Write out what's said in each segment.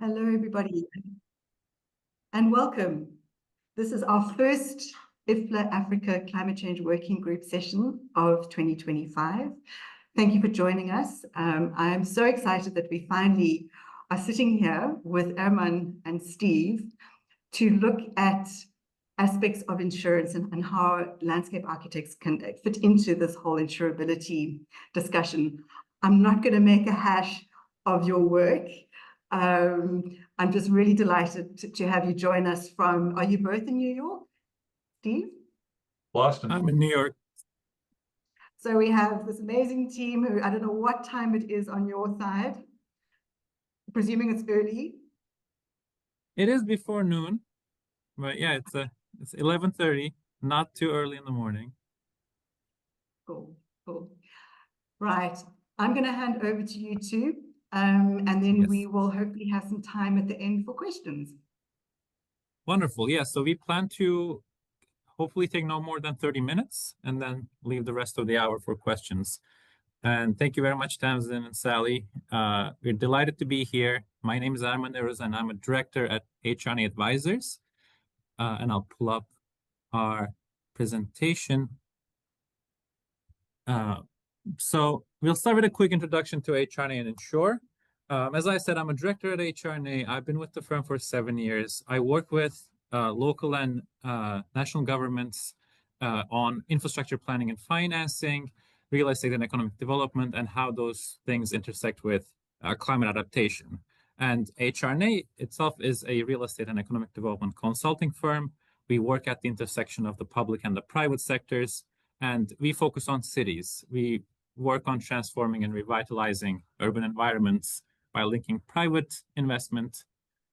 Hello, everybody, and welcome. This is our first IFLA Africa Climate Change Working Group session of 2025. Thank you for joining us. I'm so excited that we finally are sitting here with Erman and Steve to look at aspects of insurance and how landscape architects can fit into this whole insurability discussion. I'm not going to make a hash of your work. I'm just really delighted to have you join us from, are you both in New York, Steve? Boston. I'm in New York. So we have this amazing team who, I don't know what time it is on your side, presuming it's early. It is before noon, but yeah, it's 11:30, not too early in the morning. Cool. Right, I'm going to hand over to you two, and then we will hopefully have some time at the end for questions. Wonderful. Yeah, so we plan to hopefully take no more than 30 minutes and then leave the rest of the hour for questions. And thank you very much, Tamsin and Sally. We're delighted to be here. My name is Arman and I'm a director at HRNA Advisors. And I'll pull up our presentation. So we'll start with a quick introduction to HRNA and Insure. As I said, I'm a director at HRNA. I've been with the firm for 7 years. I work with local and national governments on infrastructure planning and financing, real estate and economic development, and how those things intersect with climate adaptation. And HRNA itself is a real estate and economic development consulting firm. We work at the intersection of the public and the private sectors, and we focus on cities. We work on transforming and revitalizing urban environments by linking private investment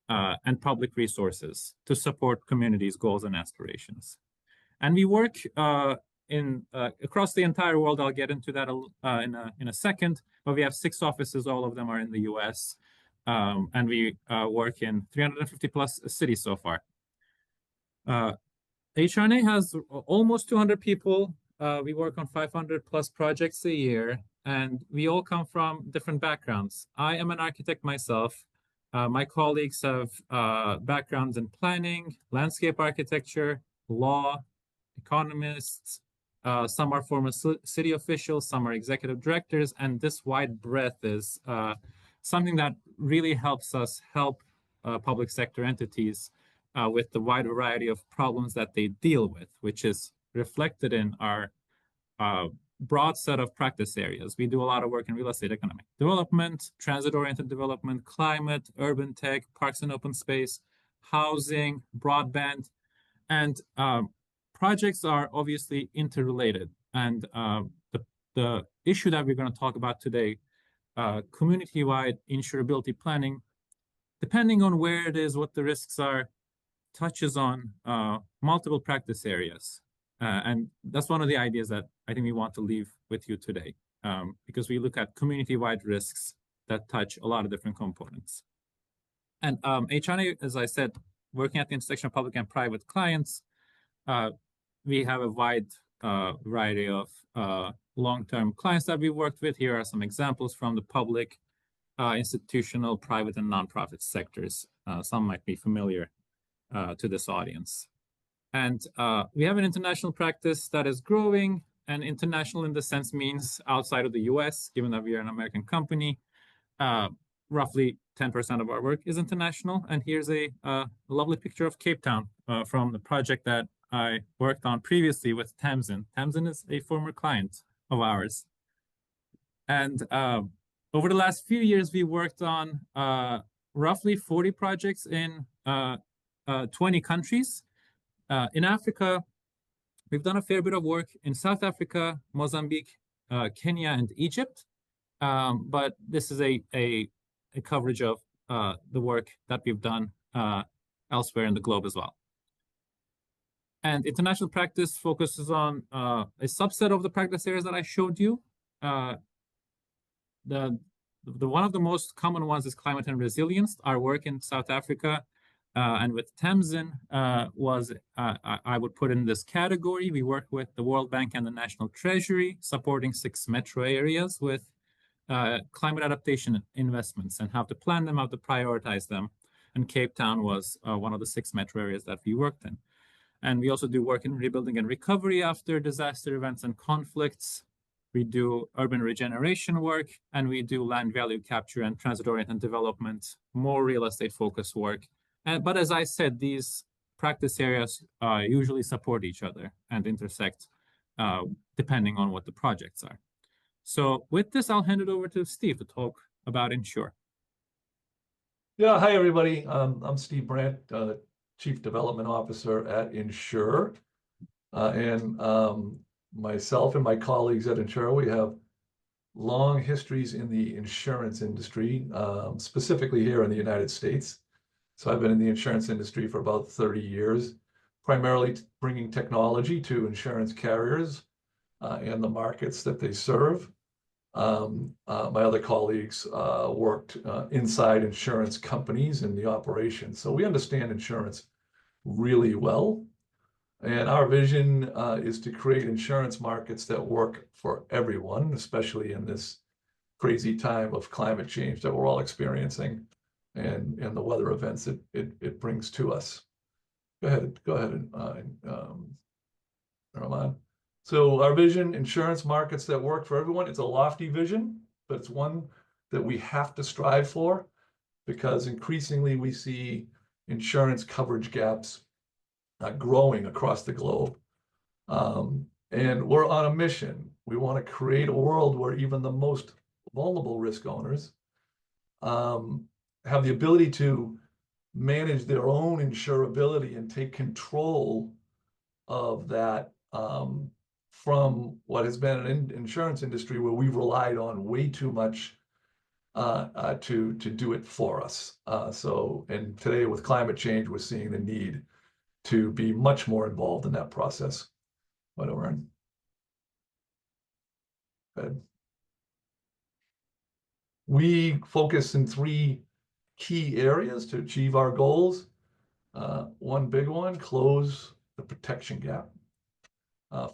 and public resources to support communities' goals and aspirations. And we work across the entire world. I'll get into that in a second, but we have 6 offices. All of them are in the US, and we work in 350 plus cities so far. HRNA has almost 200 people. We work on 500 plus projects a year, and we all come from different backgrounds. I am an architect myself. My colleagues have backgrounds in planning, landscape architecture, law, economists. Some are former city officials, some are executive directors, and this wide breadth is something that really helps us help public sector entities with the wide variety of problems that they deal with, which is reflected in our broad set of practice areas. We do a lot of work in real estate economic development, transit-oriented development, climate, urban tech, parks and open space, housing, broadband, and projects are obviously interrelated. And the issue that we're going to talk about today, community-wide insurability planning, depending on where it is, what the risks are, touches on multiple practice areas. And that's one of the ideas that I think we want to leave with you today, because we look at community-wide risks that touch a lot of different components. And HRNA, as I said, working at the intersection of public and private clients, we have a wide variety of long-term clients that we worked with. Here are some examples from the public, institutional, private, and nonprofit sectors. Some might be familiar to this audience. And we have an international practice that is growing, and international in the sense means outside of the US, given that we are an American company. Roughly 10% of our work is international. And here's a lovely picture of Cape Town from the project that I worked on previously with Tamsin. Tamsin is a former client of ours. And over the last few years, we worked on roughly 40 projects in 20 countries. In Africa, we've done a fair bit of work in South Africa, Mozambique, Kenya, and Egypt. But this is a coverage of the work that we've done elsewhere in the globe as well. And international practice focuses on a subset of the practice areas that I showed you. One of the most common ones is climate and resilience. Our work in South Africa and with Tamsin I would put in this category. We work with the World Bank and the National Treasury, supporting 6 metro areas with climate adaptation investments and how to plan them, how to prioritize them. and Cape Town was one of the 6 metro areas that we worked in. And we also do work in rebuilding and recovery after disaster events and conflicts. We do urban regeneration work, and we do land value capture and transit-oriented development, more real estate focused work. But as I said, these practice areas usually support each other and intersect depending on what the projects are. So with this, I'll hand it over to Steve to talk about Insure. Yeah, hi everybody. I'm Steve Brandt, Chief Development Officer at Insure. Myself and my colleagues at Insure, we have long histories in the insurance industry, specifically here in the United States. So I've been in the insurance industry for about 30 years, primarily bringing technology to insurance carriers and the markets that they serve. My other colleagues worked inside insurance companies in the operation. So we understand insurance really well. And our vision is to create insurance markets that work for everyone, especially in this crazy time of climate change that we're all experiencing and the weather events it brings to us. Go ahead, Rahman. So our vision, insurance markets that work for everyone, it's a lofty vision, but it's one that we have to strive for because increasingly we see insurance coverage gaps growing across the globe. And we're on a mission. We want to create a world where even the most vulnerable risk owners have the ability to manage their own insurability and take control of that from what has been an insurance industry where we've relied on way too much to do it for us. And today with climate change, we're seeing the need to be much more involved in that process. Whatever. We focus in 3 key areas to achieve our goals. One big one, close the protection gap.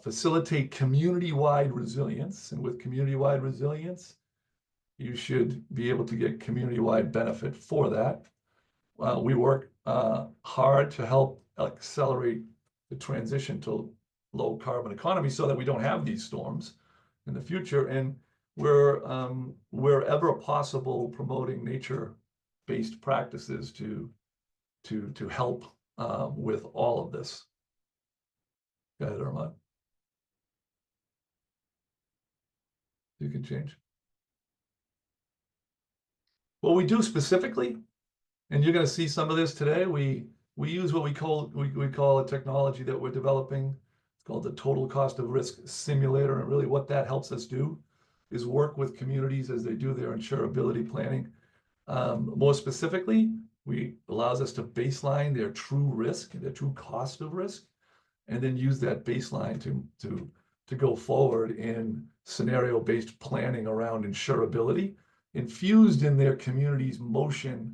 Facilitate community-wide resilience. And with community-wide resilience, you should be able to get community-wide benefit for that. We work hard to help accelerate the transition to low carbon economy so that we don't have these storms in the future. And we're wherever possible promoting nature-based practices to help with all of this. Go ahead, Armand. You can change. What we do specifically, and you're going to see some of this today, we use what we call a technology that we're developing. It's called the Total Cost of Risk Simulator. And really what that helps us do is work with communities as they do their insurability planning. More specifically, allows us to baseline their true risk, their true cost of risk, and then use that baseline to go forward in scenario-based planning around insurability, infused in their community's motion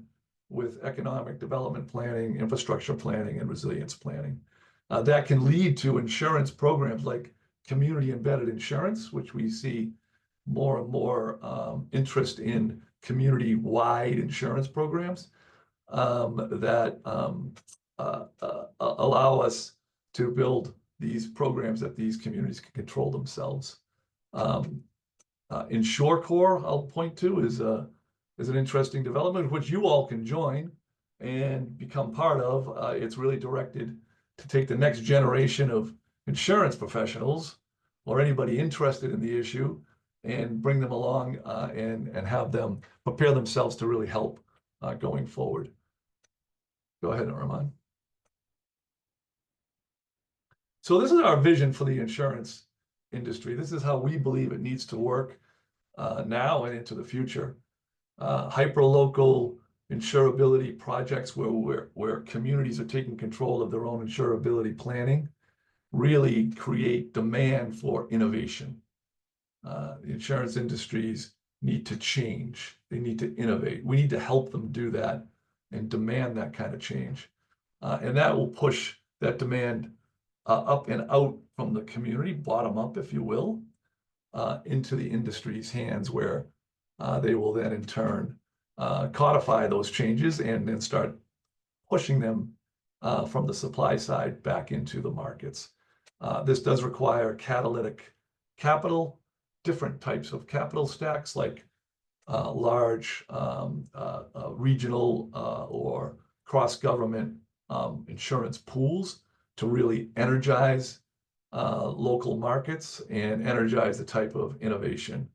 with economic development planning, infrastructure planning, and resilience planning. That can lead to insurance programs like community embedded insurance, which we see more and more interest in community-wide insurance programs that allow us to build these programs that these communities can control themselves. InsureCore, I'll point to, is an interesting development which you all can join and become part of. It's really directed to take the next generation of insurance professionals or anybody interested in the issue and bring them along and have them prepare themselves to really help going forward. Go ahead, Armand. So this is our vision for the insurance industry. This is how we believe it needs to work now and into the future. Hyperlocal insurability projects where communities are taking control of their own insurability planning really create demand for innovation. The insurance industries need to change. They need to innovate. We need to help them do that and demand that kind of change. And that will push that demand up and out from the community, bottom up, if you will, into the industry's hands where they will then in turn codify those changes and then start pushing them from the supply side back into the markets. This does require catalytic capital, different types of capital stacks like large regional or cross-government insurance pools to really energize local markets and energize the type of innovation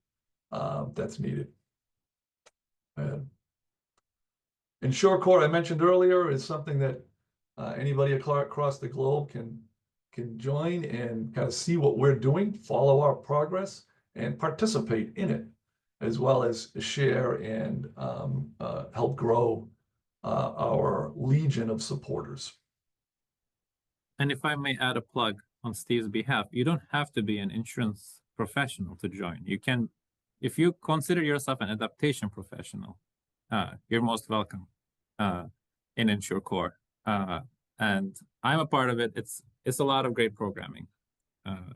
that's needed. InsureCore, I mentioned earlier, is something that anybody across the globe can join and kind of see what we're doing, follow our progress, and participate in it, as well as share and help grow our legion of supporters. And if I may add a plug on Steve's behalf, you don't have to be an insurance professional to join. You can, if you consider yourself an adaptation professional, you're most welcome in InsureCore. And I'm a part of it. It's a lot of great programming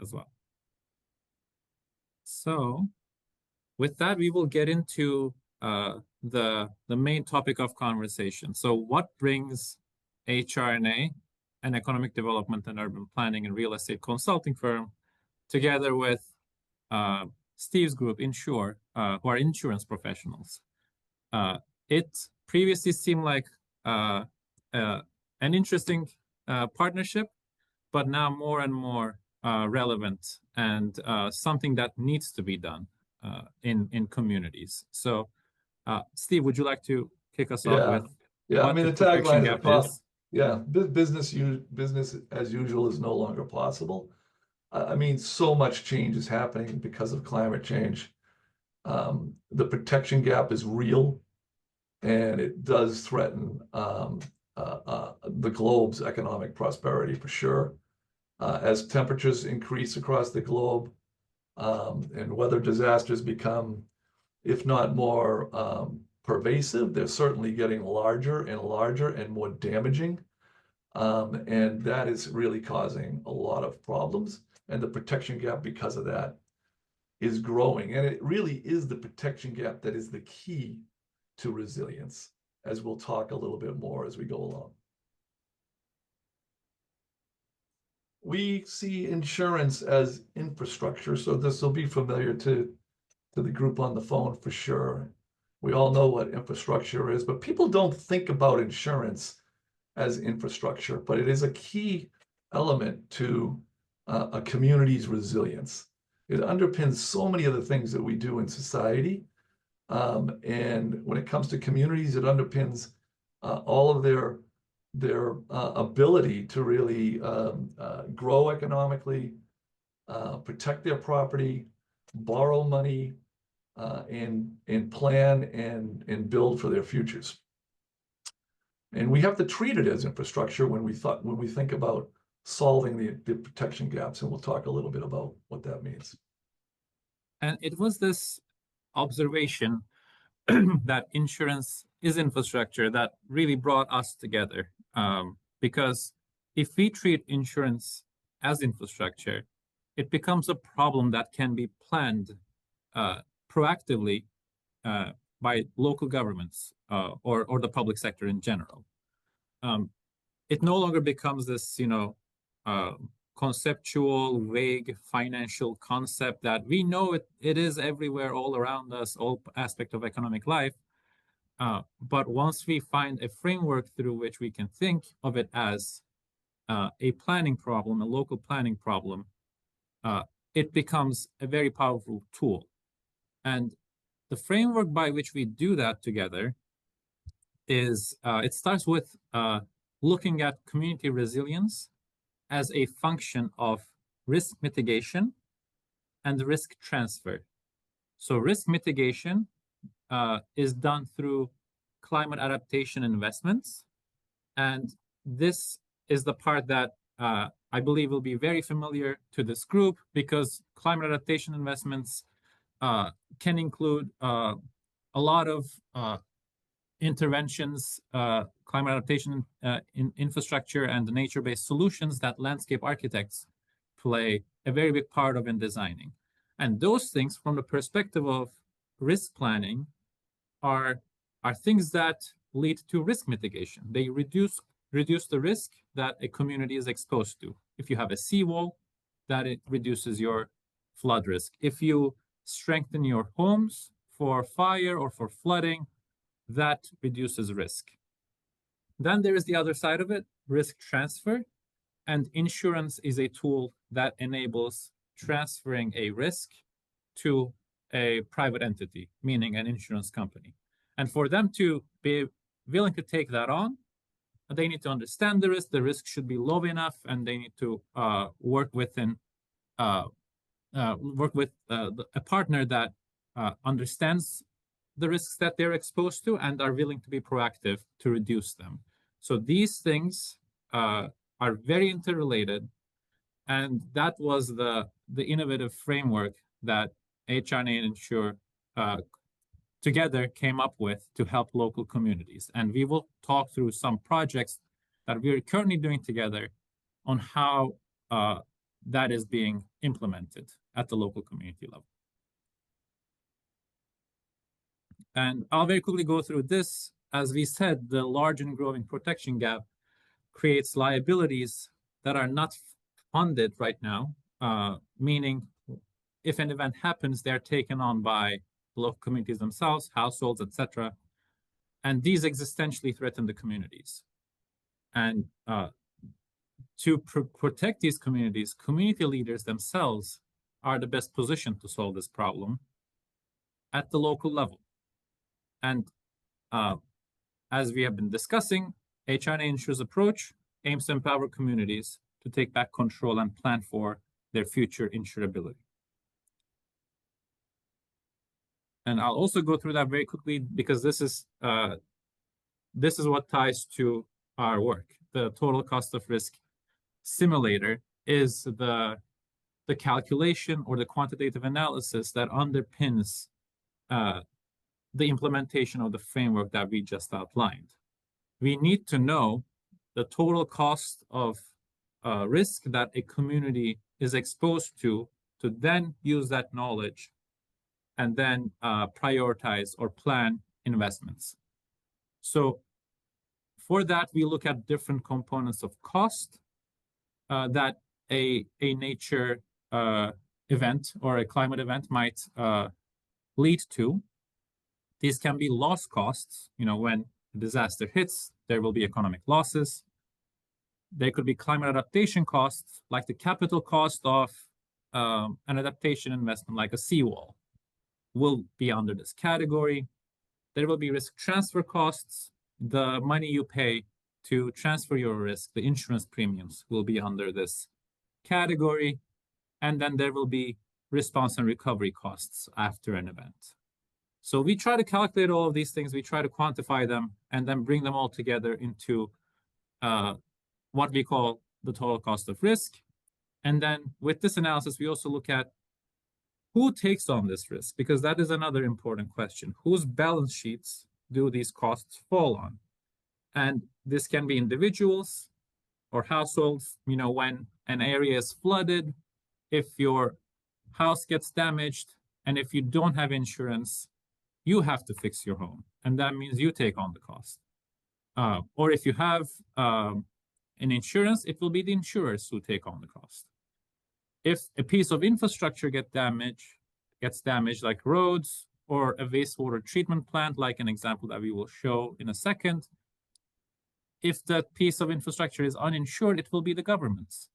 as well. So with that, we will get into the main topic of conversation. So what brings HRNA, an economic development and urban planning and real estate consulting firm, together with Steve's group, Insure, who are insurance professionals? It previously seemed like an interesting partnership, but now more and more relevant and something that needs to be done in communities. So, Steve, would you like to kick us off with? Yeah, I mean, the tagline is, business as usual is no longer possible. I mean, so much change is happening because of climate change. The protection gap is real, and it does threaten the globe's economic prosperity for sure. As temperatures increase across the globe and weather disasters become, if not more pervasive, they're certainly getting larger and larger and more damaging. And that is really causing a lot of problems. And the protection gap because of that is growing. And it really is the protection gap that is the key to resilience, as we'll talk a little bit more as we go along. We see insurance as infrastructure, so this will be familiar to the group on the phone for sure. We all know what infrastructure is, but people don't think about insurance as infrastructure, but it is a key element to a community's resilience. It underpins so many of the things that we do in society. And when it comes to communities, it underpins all of their ability to really grow economically, protect their property, borrow money, and plan and build for their futures. And we have to treat it as infrastructure when we think about solving the protection gaps, and we'll talk a little bit about what that means. And it was this observation that insurance is infrastructure that really brought us together. Because if we treat insurance as infrastructure, it becomes a problem that can be planned proactively by local governments or the public sector in general. It no longer becomes this, conceptual, vague financial concept that we know it is everywhere, all around us, all aspect of economic life. But once we find a framework through which we can think of it as a planning problem, a local planning problem, it becomes a very powerful tool. And the framework by which we do that together is, it starts with looking at community resilience as a function of risk mitigation and risk transfer. So risk mitigation is done through climate adaptation investments. And this is the part that I believe will be very familiar to this group, because climate adaptation investments can include a lot of interventions, climate adaptation in infrastructure and the nature-based solutions that landscape architects play a very big part of in designing. And those things, from the perspective of risk planning, are things that lead to risk mitigation. They reduce reduce the risk that a community is exposed to. If you have a seawall, that it reduces your flood risk. If you strengthen your homes for fire or for flooding, that reduces risk. Then there is the other side of it, risk transfer. And insurance is a tool that enables transferring a risk to a private entity, meaning an insurance company. And for them to be willing to take that on, they need to understand the risk. The risk should be low enough, and they need to work with a partner that understands the risks that they're exposed to and are willing to be proactive to reduce them. So these things are very interrelated, and that was the innovative framework that HRNA and Insure together came up with to help local communities. And we will talk through some projects that we're currently doing together on how that is being implemented at the local community level. And I'll very quickly go through this. As we said, the large and growing protection gap creates liabilities that are not funded right now, meaning if an event happens, they're taken on by local communities themselves, households, etc. And these existentially threaten the communities. And to protect these communities, community leaders themselves are the best positioned to solve this problem at the local level. And as we have been discussing, HRNA Insure's approach aims to empower communities to take back control and plan for their future insurability. And I'll also go through that very quickly because this is what ties to our work. The total cost of risk simulator is the calculation or the quantitative analysis that underpins the implementation of the framework that we just outlined. We need to know the total cost of risk that a community is exposed to then use that knowledge and then prioritize or plan investments. So for that, we look at different components of cost that a nature event or a climate event might lead to. These can be loss costs. When a disaster hits, there will be economic losses. There could be climate adaptation costs, like the capital cost of an adaptation investment, like a seawall, will be under this category. There will be risk transfer costs. The money you pay to transfer your risk, the insurance premiums, will be under this category. And then there will be response and recovery costs after an event. So we try to calculate all of these things. We try to quantify them and then bring them all together into what we call the total cost of risk. And then with this analysis, we also look at who takes on this risk, because that is another important question. Whose balance sheets do these costs fall on? And this can be individuals or households. When an area is flooded, if your house gets damaged, and if you don't have insurance, you have to fix your home. And that means you take on the cost. Or if you have an insurance, it will be the insurers who take on the cost. If a piece of infrastructure gets damaged, like roads or a wastewater treatment plant, like an example that we will show in a second, if that piece of infrastructure is uninsured, it will be the government's.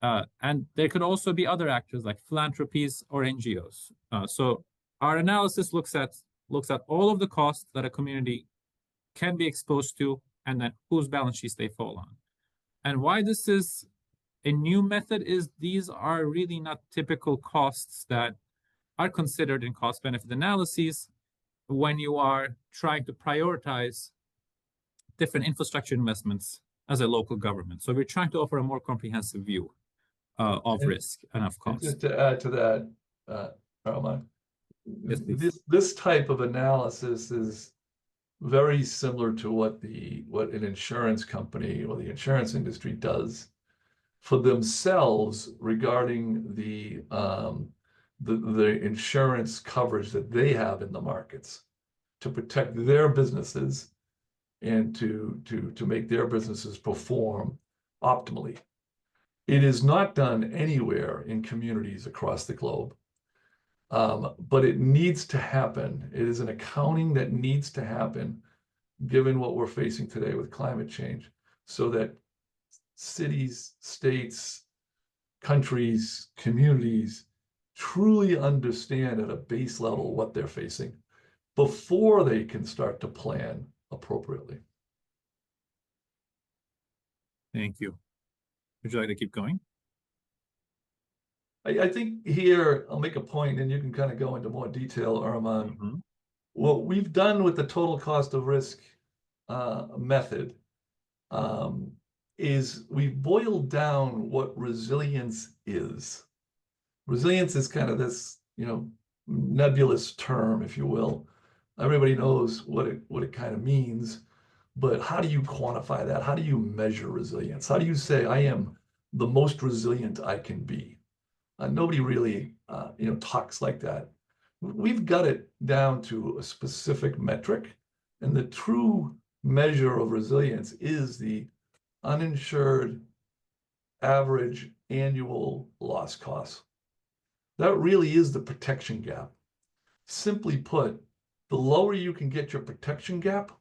And there could also be other actors like philanthropies or NGOs. So our analysis looks at all of the costs that a community can be exposed to and then whose balance sheets they fall on. And why this is a new method is these are really not typical costs that are considered in cost-benefit analyses when you are trying to prioritize different infrastructure investments as a local government. So we're trying to offer a more comprehensive view of risk and of cost. Just to add to that, Roman, Yes, this type of analysis is very similar to what an insurance company or the insurance industry does for themselves regarding the insurance coverage that they have in the markets to protect their businesses and to make their businesses perform optimally. It is not done anywhere in communities across the globe, but it needs to happen. It is an accounting that needs to happen, given what we're facing today with climate change, so that cities, states, countries, communities truly understand at a base level what they're facing before they can start to plan appropriately. Thank you. Would you like to keep going? I think here I'll make a point, and you can kind of go into more detail, Armand. Mhm. What we've done with the total cost of risk method is we've boiled down what resilience is. Resilience is kind of this, nebulous term, if you will. Everybody knows what it kind of means, but how do you quantify that? How do you measure resilience? How do you say I am the most resilient I can be? Nobody really, talks like that. We've got it down to a specific metric, and the true measure of resilience is the uninsured average annual loss cost. That really is the protection gap. Simply put, the lower you can get your protection gap,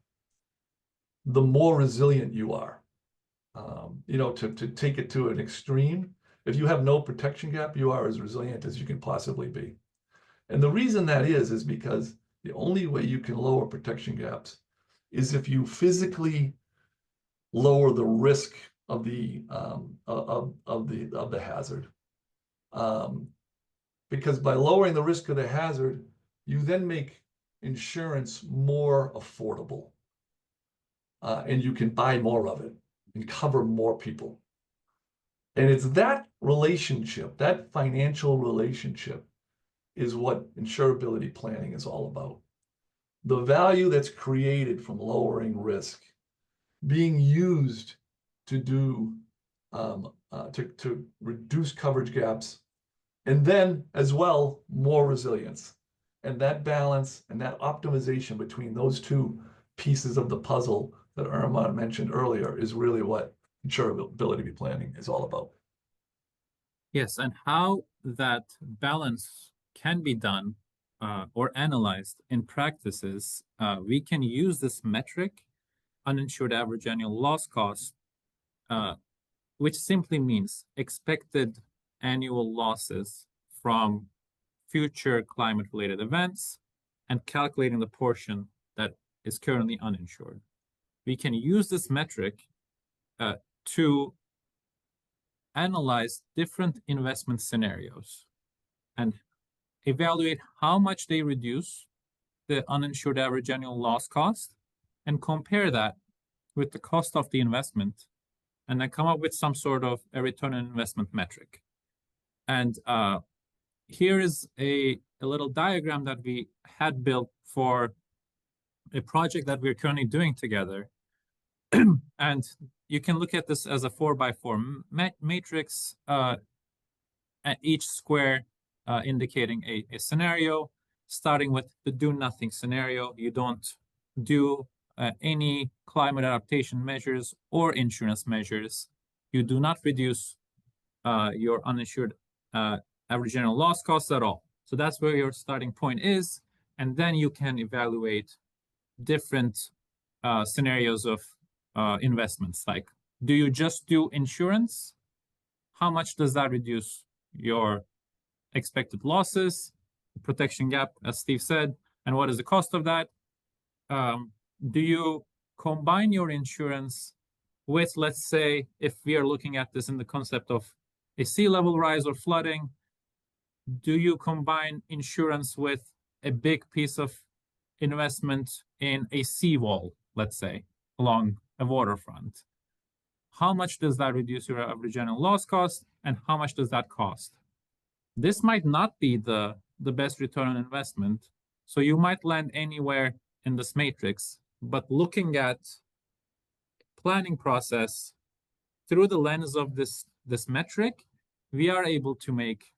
the more resilient you are. To take it to an extreme, if you have no protection gap, you are as resilient as you can possibly be. And the reason that is because the only way you can lower protection gaps is if you physically lower the risk of the hazard. Because by lowering the risk of the hazard, you then make insurance more affordable, and you can buy more of it and cover more people. And it's that relationship, that financial relationship, is what insurability planning is all about. The value that's created from lowering risk being used to do to reduce coverage gaps, and then as well more resilience. And that balance and that optimization between those two pieces of the puzzle that Armand mentioned earlier is really what insurability planning is all about. Yes, and how that balance can be done or analyzed in practices, we can use this metric, uninsured average annual loss cost, which simply means expected annual losses from future climate-related events and calculating the portion that is currently uninsured. We can use this metric to analyze different investment scenarios and evaluate how much they reduce the uninsured average annual loss cost and compare that with the cost of the investment, and then come up with some sort of a return on investment metric. And here is a little diagram that we had built for a project that we're currently doing together. And you can look at this as a 4x4 matrix, at each square indicating a scenario, starting with the do nothing scenario. You don't do any climate adaptation measures or insurance measures. You do not reduce your uninsured average annual loss costs at all. So that's where your starting point is. And then you can evaluate different scenarios of investments. Like, do you just do insurance? How much does that reduce your expected losses, protection gap, as Steve said, and what is the cost of that? Do you combine your insurance with, let's say, if we are looking at this in the concept of a sea level rise or flooding, do you combine insurance with a big piece of investment in a seawall, let's say, along a waterfront? How much does that reduce your average annual loss cost, and how much does that cost? This might not be the best return on investment, so you might land anywhere in this matrix, but looking at planning process through the lens of this metric, we are able to make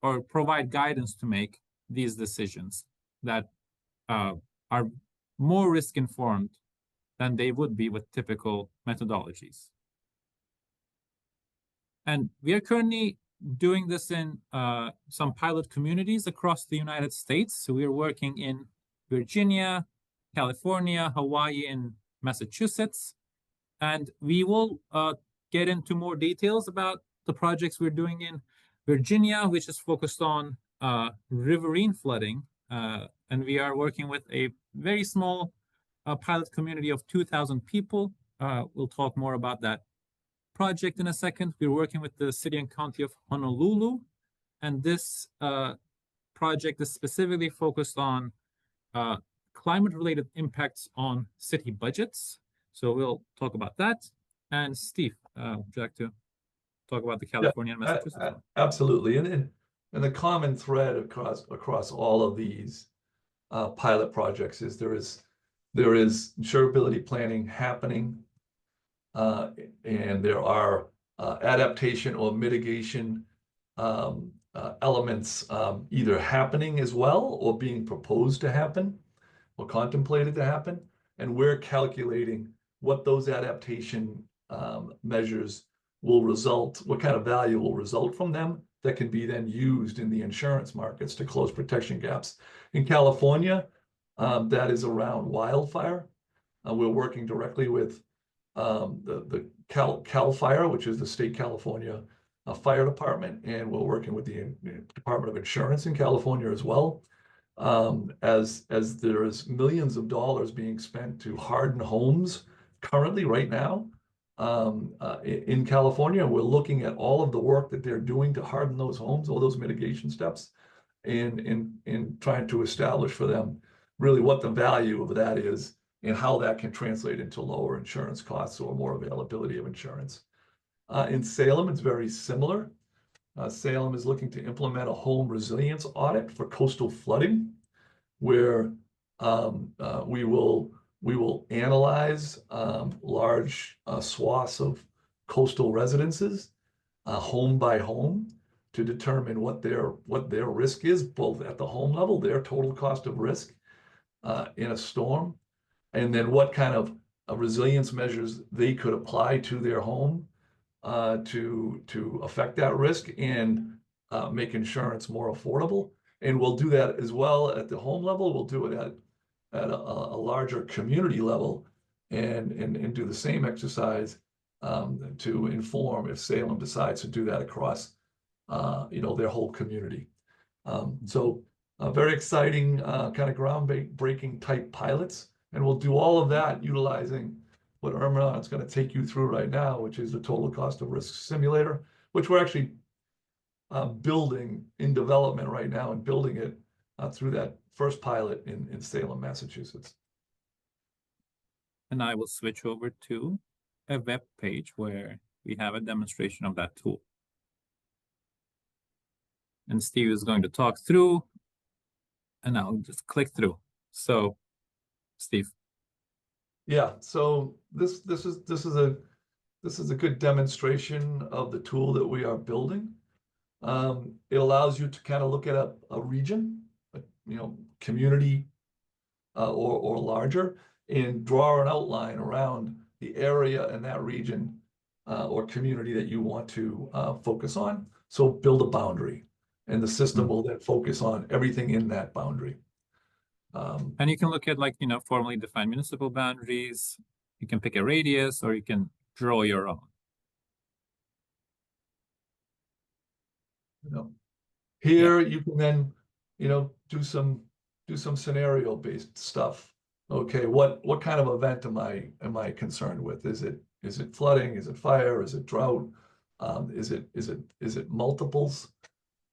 or provide guidance to make these decisions that are more risk informed than they would be with typical methodologies. And we are currently doing this in some pilot communities across the United States. So we are working in Virginia, California, Hawaii, and Massachusetts. And we will get into more details about the projects we're doing in Virginia, which is focused on riverine flooding. And we are working with a very small pilot community of 2,000 people. We'll talk more about that project in a second. We're working with the city and county of Honolulu. And this project is specifically focused on climate-related impacts on city budgets. So we'll talk about that. And Steve, would you like to talk about the California and Massachusetts one? Absolutely. And the common thread across all of these pilot projects is there is insurability planning happening, and there are adaptation or mitigation elements either happening as well or being proposed to happen or contemplated to happen. And we're calculating what those adaptation measures will result, what kind of value will result from them that can be then used in the insurance markets to close protection gaps. In California, that is around wildfire. We're working directly with the Cal Fire, which is the state California fire department, and we're working with the Department of Insurance in California as well. As there is millions of dollars being spent to harden homes currently right now in California. We're looking at all of the work that they're doing to harden those homes, all those mitigation steps, and trying to establish for them really what the value of that is and how that can translate into lower insurance costs or more availability of insurance. In Salem, it's very similar. Salem is looking to implement a home resilience audit for coastal flooding, where we will analyze large swaths of coastal residences, home by home, to determine what their risk is, both at the home level, their total cost of risk in a storm, and then what kind of resilience measures they could apply to their home to affect that risk and make insurance more affordable. And we'll do that as well at the home level. We'll do it at a larger community level and do the same exercise to inform if Salem decides to do that across their whole community. So very exciting kind of groundbreaking type pilots. And we'll do all of that utilizing what Irma is going to take you through right now, which is the total cost of risk simulator, which we're actually building in development right now and building it through that first pilot in Salem, Massachusetts. And I will switch over to a web page where we have a demonstration of that tool. And Steve is going to talk through, and I'll just click through. So, Steve. Yeah, so this is a good demonstration of the tool that we are building. It allows you to kind of look at a region, community or larger, and draw an outline around the area in that region or community that you want to focus on. So build a boundary, and the system will then focus on everything in that boundary. And you can look at formally defined municipal boundaries. You can pick a radius, or you can draw your own. Here you can then do some scenario-based stuff. Okay, what kind of event am I concerned with? Is it flooding? Is it fire? Is it drought? Is it multiples?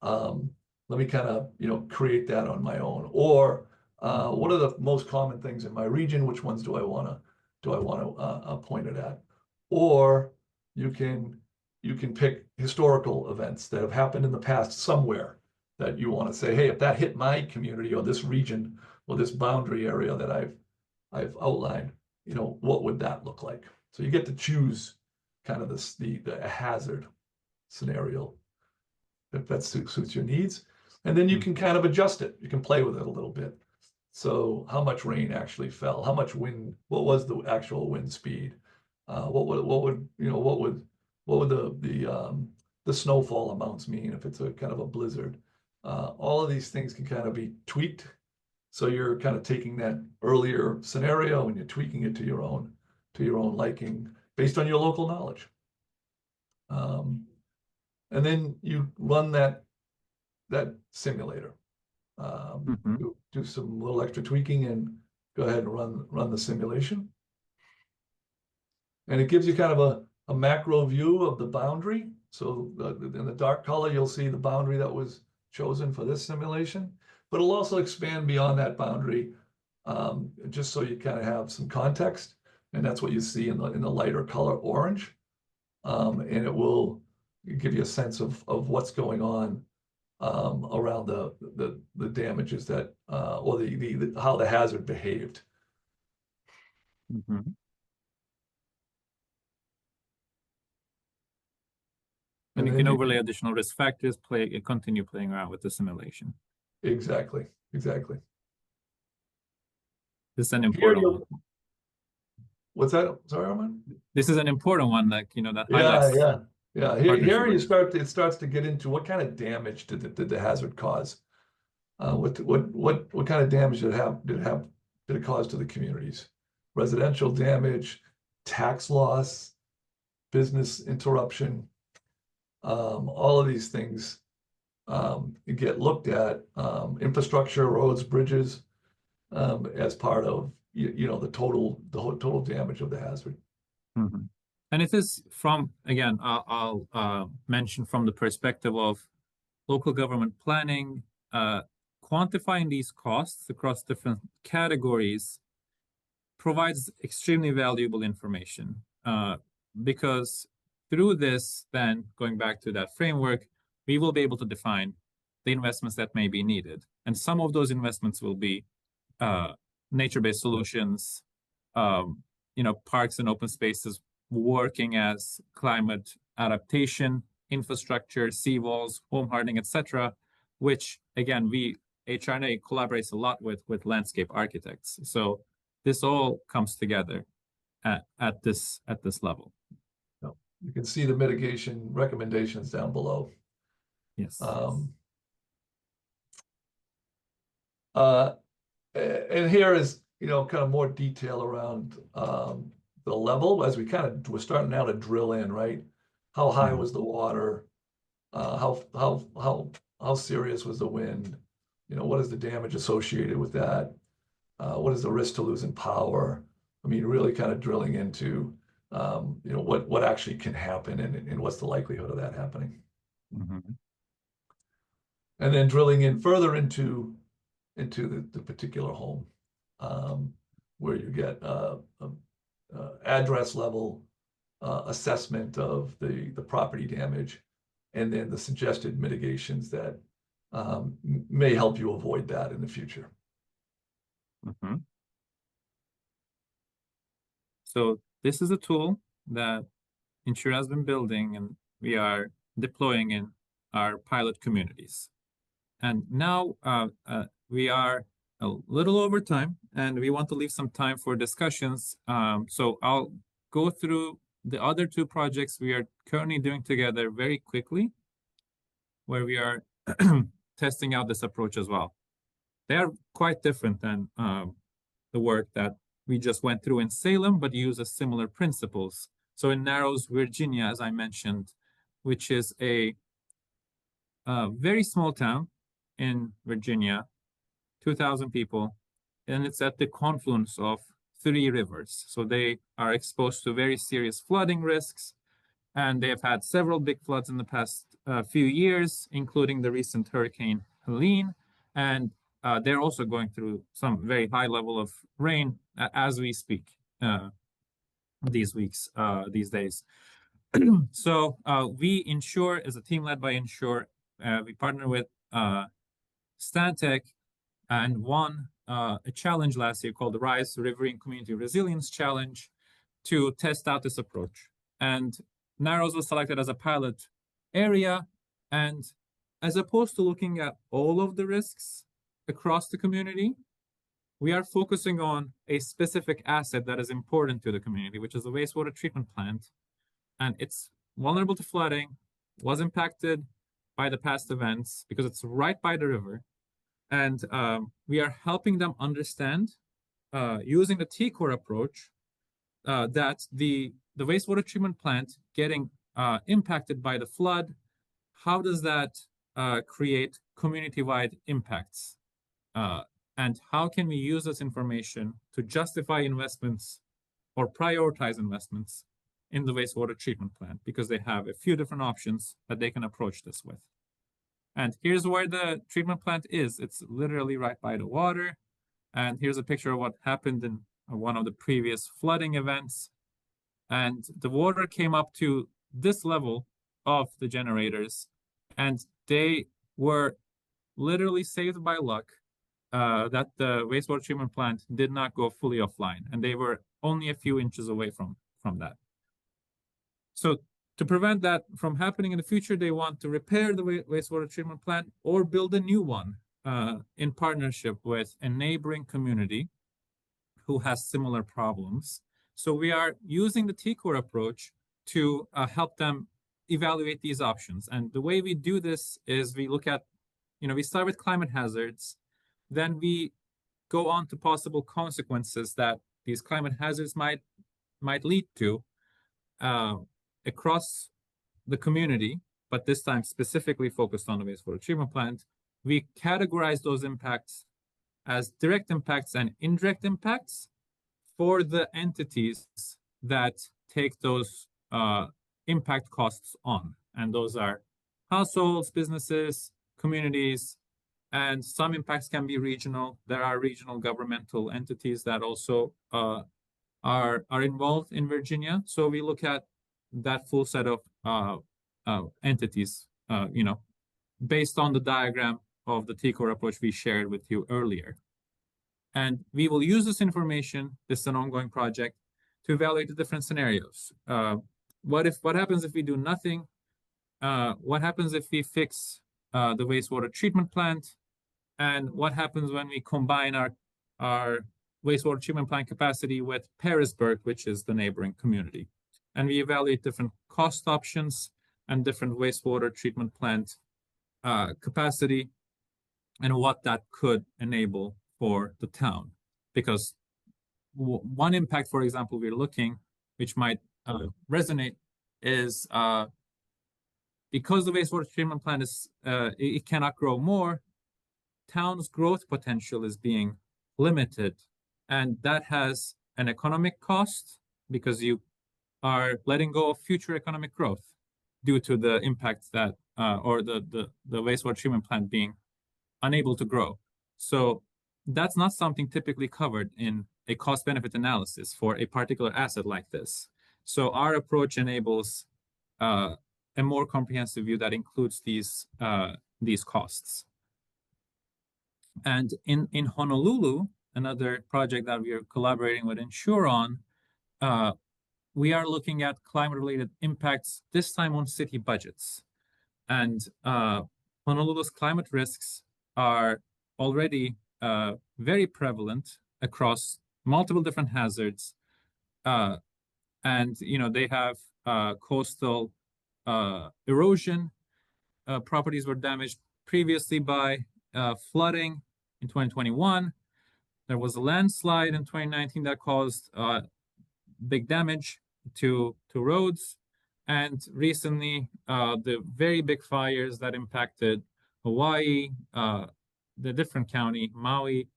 Let me kind of create that on my own. Or what are the most common things in my region? Which ones do I want to point it at? Or you can pick historical events that have happened in the past somewhere that you want to say, hey, if that hit my community or this region or this boundary area that I've outlined, what would that look like? So you get to choose kind of the hazard scenario if that suits your needs. And then you can kind of adjust it. You can play with it a little bit. So how much rain actually fell? How much wind? What was the actual wind speed? What would the snowfall amounts mean if it's a kind of a blizzard? All of these things can kind of be tweaked. So you're kind of taking that earlier scenario and you're tweaking it to your own liking based on your local knowledge. And then you run that simulator. Do some little extra tweaking and go ahead and run the simulation. And it gives you kind of a macro view of the boundary. So in the dark color, you'll see the boundary that was chosen for this simulation, but it'll also expand beyond that boundary, just so you kind of have some context. And that's what you see in the lighter color orange. And it will give you a sense of what's going on around the damages that or how the hazard behaved. And you can overlay additional risk factors, continue playing around with the simulation. Exactly. This is an important one. What's that? Sorry, Armand? This is an important one, that highlights. Yeah. Here it starts to get into what kind of damage did the hazard cause? What kind of damage did it cause to the communities? Residential damage, tax loss, business interruption. All of these things get looked at, infrastructure, roads, bridges, as part of the total damage of the hazard. And it is from, again, I'll mention from the perspective of local government planning, quantifying these costs across different categories provides extremely valuable information, because through this, then going back to that framework, we will be able to define the investments that may be needed. And some of those investments will be nature-based solutions, parks and open spaces working as climate adaptation, infrastructure, seawalls, home hardening, etc., which, again, HRNA collaborates a lot with landscape architects. So this all comes together at this level. You can see the mitigation recommendations down below. Yes. And here is, kind of more detail around the level as we're starting now to drill in, right? How high was the water? How serious was the wind? What is the damage associated with that? What is the risk to losing power? I mean, really kind of drilling into what actually can happen and what's the likelihood of that happening. And then drilling in further into the particular home, where you get address level assessment of the property damage, and then the suggested mitigations that may help you avoid that in the future. So this is a tool that Insure has been building, and we are deploying in our pilot communities. And now we are a little over time, and we want to leave some time for discussions. So I'll go through the other two projects we are currently doing together very quickly, where we are testing out this approach as well. They are quite different than the work that we just went through in Salem, but uses similar principles. So in Narrows, Virginia, as I mentioned, which is a very small town in Virginia, 2,000 people, and it's at the confluence of 3 rivers. So they are exposed to very serious flooding risks, and they have had several big floods in the past few years, including the recent Hurricane Helene, and they're also going through some very high level of rain as we speak these days. So we Insure is a team led by Insure. We partner with Stantec and won a challenge last year called the RISE Riverine Community Resilience Challenge to test out this approach. And Narrows was selected as a pilot area, and as opposed to looking at all of the risks across the community, we are focusing on a specific asset that is important to the community, which is the wastewater treatment plant. And it's vulnerable to flooding, was impacted by the past events because it's right by the river. And we are helping them understand, using the T-Core approach, that the wastewater treatment plant getting impacted by the flood, how does that create community-wide impacts? And how can we use this information to justify investments or prioritize investments in the wastewater treatment plant? Because they have a few different options that they can approach this with. And here's where the treatment plant is. It's literally right by the water. And here's a picture of what happened in one of the previous flooding events. And the water came up to this level of the generators, and they were literally saved by luck that the wastewater treatment plant did not go fully offline, and they were only a few inches away from that. So to prevent that from happening in the future, they want to repair the wastewater treatment plant or build a new one in partnership with a neighboring community who has similar problems. So we are using the T-Core approach to help them evaluate these options. And the way we do this is we look at, we start with climate hazards, then we go on to possible consequences that these climate hazards might lead to across the community, but this time specifically focused on the wastewater treatment plant. We categorize those impacts as direct impacts and indirect impacts for the entities that take those impact costs on. And those are households, businesses, communities, and some impacts can be regional. There are regional governmental entities that also are involved in Virginia. So we look at that full set of entities, based on the diagram of the T-Core approach we shared with you earlier. And we will use this information, this is an ongoing project, to evaluate the different scenarios. What happens if we do nothing? What happens if we fix the wastewater treatment plant? And what happens when we combine our wastewater treatment plant capacity with Parisburg, which is the neighboring community? And we evaluate different cost options and different wastewater treatment plant capacity and what that could enable for the town. Because one impact, for example, we're looking, which might resonate, is because the wastewater treatment plant is, it cannot grow more, town's growth potential is being limited. And that has an economic cost because you are letting go of future economic growth due to the impact that, or the wastewater treatment plant being unable to grow. So that's not something typically covered in a cost-benefit analysis for a particular asset like this. So our approach enables a more comprehensive view that includes these costs. And in Honolulu, another project that we are collaborating with Insure on, we are looking at climate-related impacts, this time on city budgets. And Honolulu's climate risks are already very prevalent across multiple different hazards. And they have coastal erosion. Properties were damaged previously by flooding in 2021. There was a landslide in 2019 that caused big damage to roads. And recently, the very big fires that impacted Hawaii, the different county, Maui,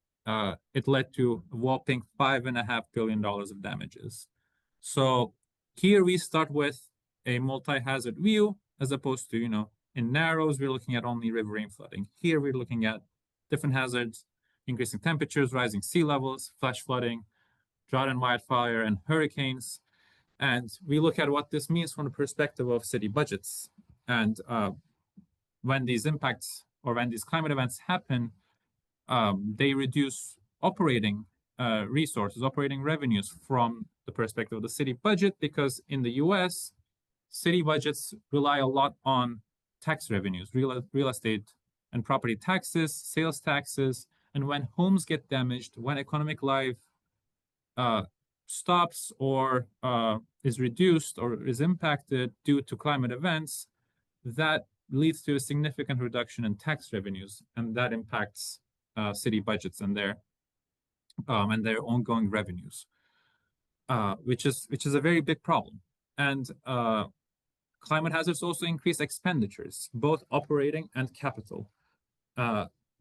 it led to a whopping $5.5 billion of damages. So here we start with a multi-hazard view, as opposed to, in Narrows, we're looking at only riverine flooding. Here we're looking at different hazards, increasing temperatures, rising sea levels, flash flooding, drought and wildfire, and hurricanes. And we look at what this means from the perspective of city budgets. And when these impacts or when these climate events happen, they reduce operating resources, operating revenues from the perspective of the city budget, because in the US, city budgets rely a lot on tax revenues, real estate and property taxes, sales taxes, And when homes get damaged, when economic life stops or is reduced or is impacted due to climate events, that leads to a significant reduction in tax revenues, and that impacts city budgets and their ongoing revenues, which is a very big problem. And climate hazards also increase expenditures, both operating and capital,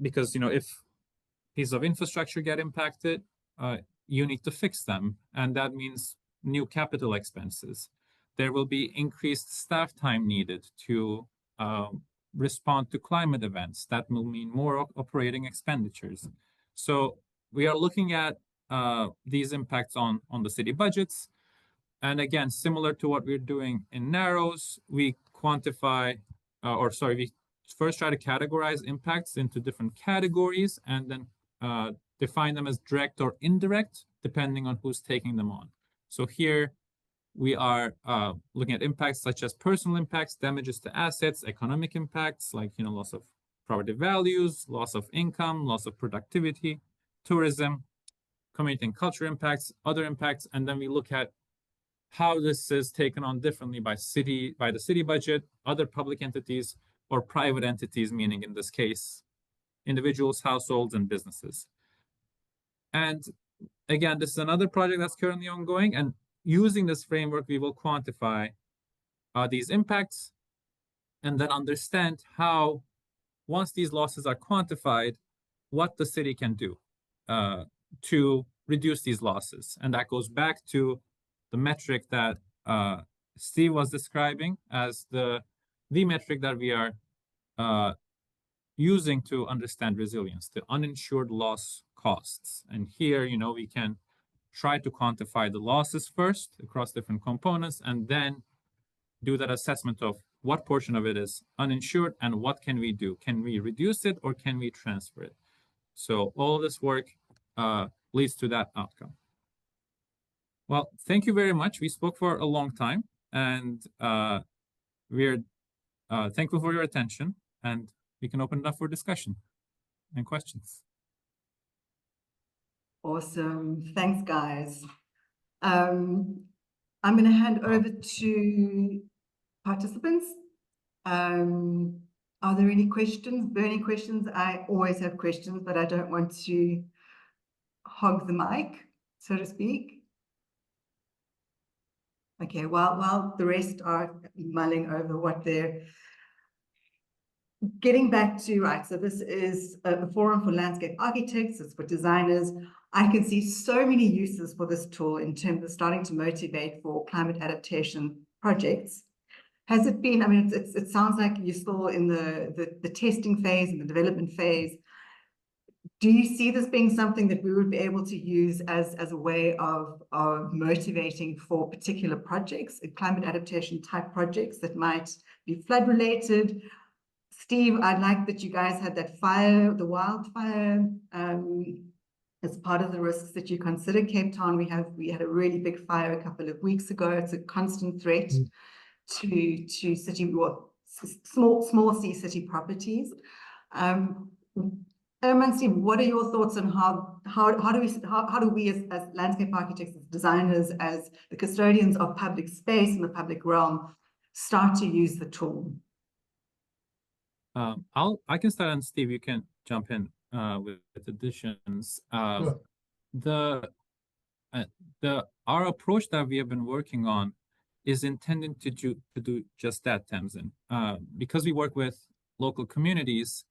because if pieces of infrastructure get impacted, you need to fix them, and that means new capital expenses. There will be increased staff time needed to respond to climate events. That will mean more operating expenditures. So we are looking at these impacts on the city budgets. And again, similar to what we're doing in Narrows, we quantify, we first try to categorize impacts into different categories and then define them as direct or indirect, depending on who's taking them on. So here we are looking at impacts such as personal impacts, damages to assets, economic impacts like loss of property values, loss of income, loss of productivity, tourism, community and culture impacts, other impacts, and then we look at how this is taken on differently by the city budget, other public entities, or private entities, meaning in this case, individuals, households, and businesses. And again, this is another project that's currently ongoing, and using this framework, we will quantify these impacts and then understand how, once these losses are quantified, what the city can do to reduce these losses. And that goes back to the metric that Steve was describing as the metric that we are using to understand resilience, the uninsured loss costs. And here, we can try to quantify the losses first across different components, and then do that assessment of what portion of it is uninsured and what can we do? Can we reduce it or can we transfer it? So all of this work leads to that outcome. Well, thank you very much. We spoke for a long time, and we're thankful for your attention, and we can open it up for discussion and questions. Awesome. Thanks, guys. I'm going to hand over to participants. Are there any questions, burning questions? I always have questions, but I don't want to hog the mic, so to speak. Okay, while the rest are mulling over what they're getting back to, right, so this is a forum for landscape architects, it's for designers. I can see so many uses for this tool in terms of starting to motivate for climate adaptation projects. Has it been, I mean, it sounds like you're still in the testing phase and the development phase. Do you see this being something that we would be able to use as a way of motivating for particular projects, climate adaptation type projects that might be flood related? Steve, I like that you guys had that fire, the wildfire, as part of the risks that you consider. Cape Town, we had a really big fire a couple of weeks ago. It's a constant threat to city, well, small C city properties. And Steve, what are your thoughts on how do we as landscape architects, as designers, as the custodians of public space and the public realm start to use the tool? I can start, and Steve, you can jump in with additions. Sure. Our approach that we have been working on is intended to do just that, Tamsin. Because we work with local communities,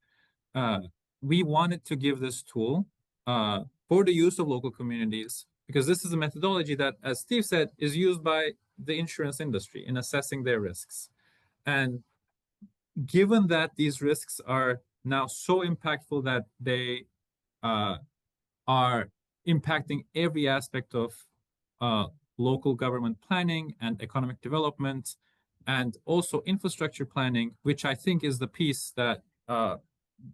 we wanted to give this tool for the use of local communities, because this is a methodology that, as Steve said, is used by the insurance industry in assessing their risks. And given that these risks are now so impactful that they are impacting every aspect of local government planning and economic development, and also infrastructure planning, which I think is the piece that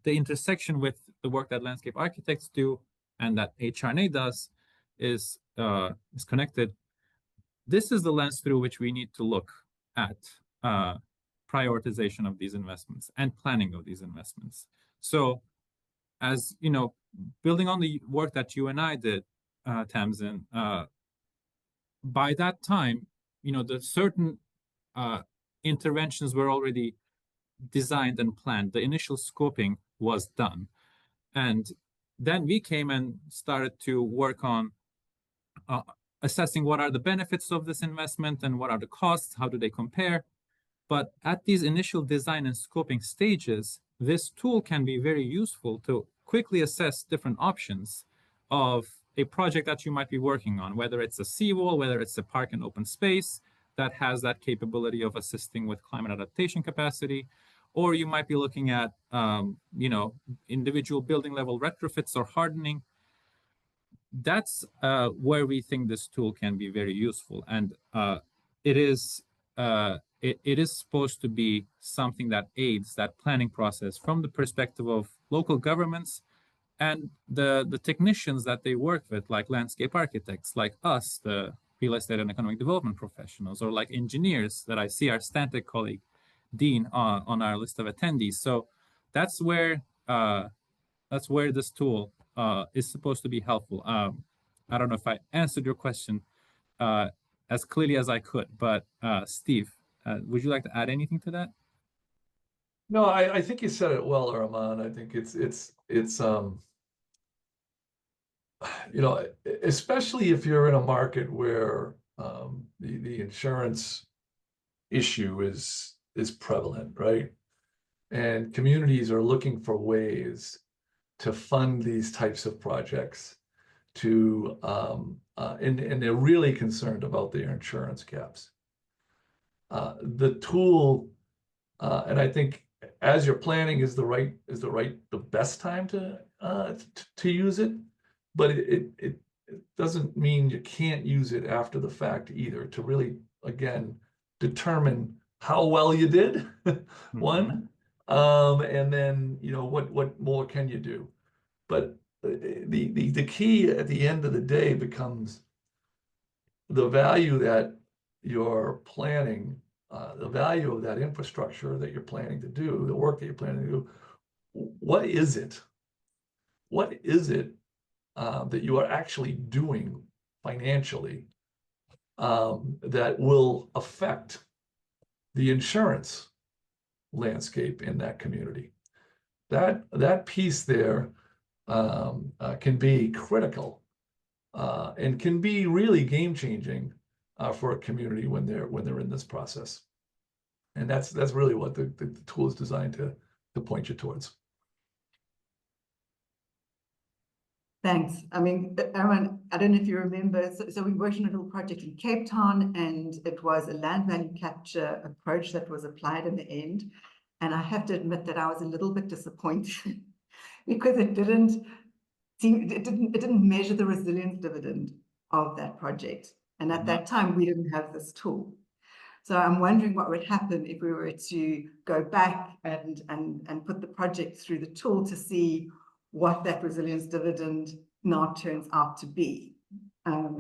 the intersection with the work that landscape architects do and that HRNA does is connected. This is the lens through which we need to look at prioritization of these investments and planning of these investments. So, as you know, building on the work that you and I did, Tamsin, by that time, the certain interventions were already designed and planned. The initial scoping was done. And then we came and started to work on assessing what are the benefits of this investment and what are the costs, how do they compare. But at these initial design and scoping stages, this tool can be very useful to quickly assess different options of a project that you might be working on, whether it's a seawall, whether it's a park and open space that has that capability of assisting with climate adaptation capacity, or you might be looking at, individual building level retrofits or hardening. That's where we think this tool can be very useful. And it is supposed to be something that aids that planning process from the perspective of local governments and the technicians that they work with, like landscape architects, like us, the real estate and economic development professionals, or like engineers that I see our Stantec colleague, Dean, on our list of attendees. So that's where this tool is supposed to be helpful. I don't know if I answered your question as clearly as I could, but Steve, would you like to add anything to that? No, I think you said it well, Arman. I think it's especially if you're in a market where the insurance issue is prevalent, right? And communities are looking for ways to fund these types of projects and they're really concerned about their insurance caps. The tool, and I think as you're planning is the best time to use it, but it doesn't mean you can't use it after the fact either, to really, again, determine how well you did, one, and then, what more can you do? But the key at the end of the day becomes the value that you're planning, the value of that infrastructure that you're planning to do, the work that you're planning to do. What is it? What is it that you are actually doing financially that will affect the insurance landscape in that community? That piece there can be critical and can be really game-changing for a community when they're in this process. And that's really what the tool is designed to point you towards. Thanks. I mean, Aaron, I don't know if you remember, so we worked on a little project in Cape Town, and it was a land value capture approach that was applied in the end. And I have to admit that I was a little bit disappointed because it didn't measure the resilience dividend of that project. And at that time, we didn't have this tool. So I'm wondering what would happen if we were to go back and put the project through the tool to see what that resilience dividend now turns out to be. So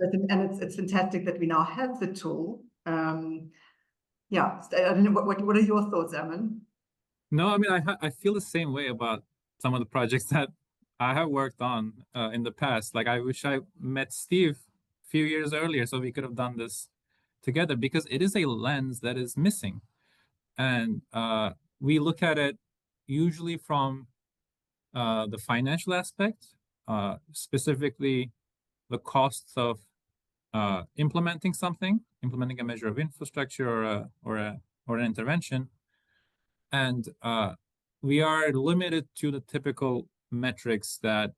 it's fantastic that we now have the tool. Yeah, I don't know, what are your thoughts, Aman? No, I mean, I feel the same way about some of the projects that I have worked on in the past. Like, I wish I met Steve a few years earlier so we could have done this together, because it is a lens that is missing. And we look at it usually from the financial aspect, specifically the costs of implementing a measure of infrastructure or an intervention. And we are limited to the typical metrics that